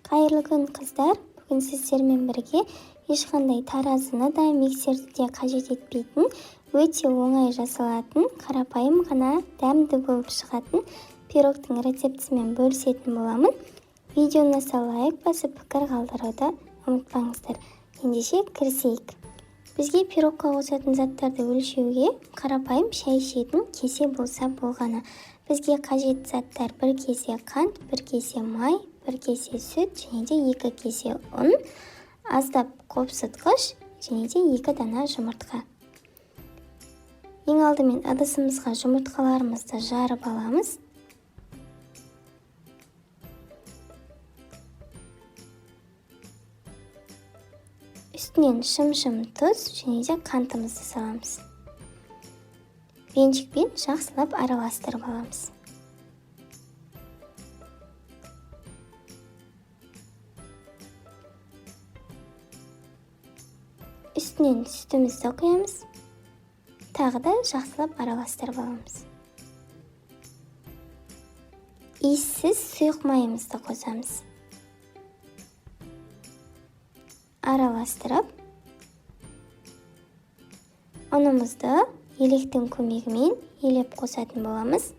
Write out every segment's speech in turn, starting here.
Қайырлы күн қыздар. Бүгін сіздермен бірге ешқандай таразыны да миксерді де қажет етпейтін, өте оңай жасалатын, қарапайым ғана дәмді болып шығатын пирогтың рецептісімен бөлісетін боламын. Видеоны лайк басып пікір қалдыруды ұмытпаңыздар. Ендеше кірісейік. Бізге пирогқа қосатын заттарды өлшеуге қарапайым шай ішетін кесе болса болғаны. Бізге қажет заттар: 1 кесе қант, 1 кесе май, 1 кесе сүт және де 2 кесе ұн, аздап қопсытқыш және де 2 дана жұмыртқа. Ең алдымен ыдысымызға жұмыртқаларымызды жарып аламыз. Үстінен шым-шым тұз және де қантымызды саламыз. Венчикпен жақсылап араластырып аламыз. Үстінен сүтімізді құямыз. Тағы да жақсылап араластырып аламыз. Иіссіз сұйық майымызды қосамыз. Араластырып, ұнымызды електің көмегімен елеп қосатын боламыз.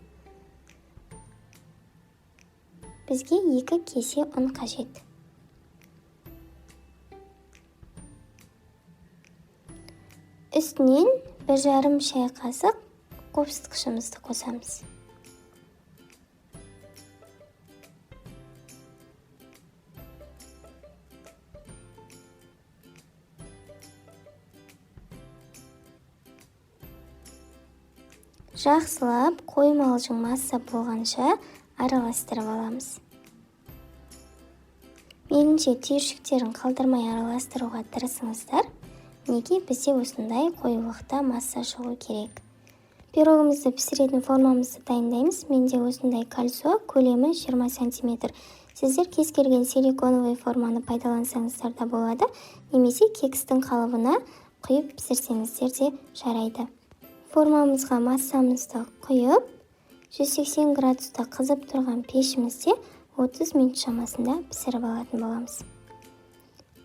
Бізге 2 кесе ұн қажет. Үстінен 1,5 шай қасық қопсытқышымызды қосамыз. Жақсылап қоймалжың масса болғанша араластырып аламыз. Меніңше түйіршіктерін қалдырмай араластыруға тырысыңыздар. Неге бізде осындай қоюлықта масса шығу керек. Пирогымызды пісіретін формамызды дайындаймыз. Менде осындай кольцо, көлемі 20 см. Сіздер кез келген силиконовый форманы пайдалансаңыздар да болады, немесе кекстің қалыбына құйып пісірсеңіздер де жарайды. Формамызға массамызды құйып, 180 градуста қызып тұрған пешімізде 30 минут шамасында пісіріп алатын боламыз.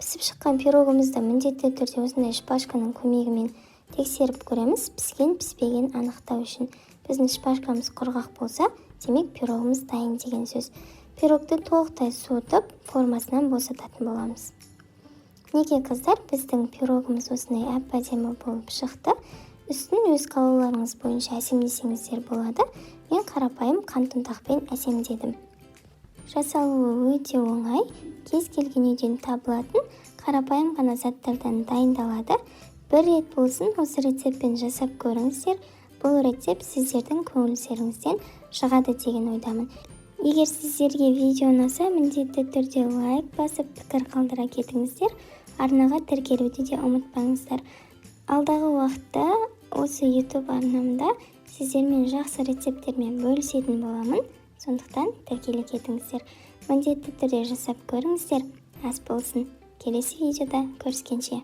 Пісіп шыққан пирогымызды міндетті түрде осындай шпажканың көмегімен тексеріп көреміз. Піскен, піспеген анықтау үшін. Біздің шпажкамыз құрғақ болса, демек пирогымыз дайын деген сөз. Пирогты толықтай суытып, формасынан босататын боламыз. Неге қыздар, біздің пирогымыз осындай әп-әдемі болып шықты. Үстін өз қалауларыңыз бойынша әсемдесеңіздер болады. Мен қарапайым қант ұнтақпен әсемдедім. Жасалуы өте оңай, кез келген үйден табылатын қарапайым ғана заттардан дайындалады. Бір рет болсын осы рецептпен жасап көріңіздер. Бұл рецепт сіздердің көңілдеріңізден шығады деген ойдамын. Егер сіздерге видео ұнаса, міндетті түрде лайк басып пікір қалдыра кетіңіздер. Арнаға тіркелуді де ұмытпаңыздар. Алдағы уақытта осы YouTube арнамда сіздермен жақсы рецепттермен бөлісетін боламын. Сондықтан тіркеле кетіңіздер. Міндетті түрде жасап көріңіздер. Ас болсын. Келесі видеода көріскенше.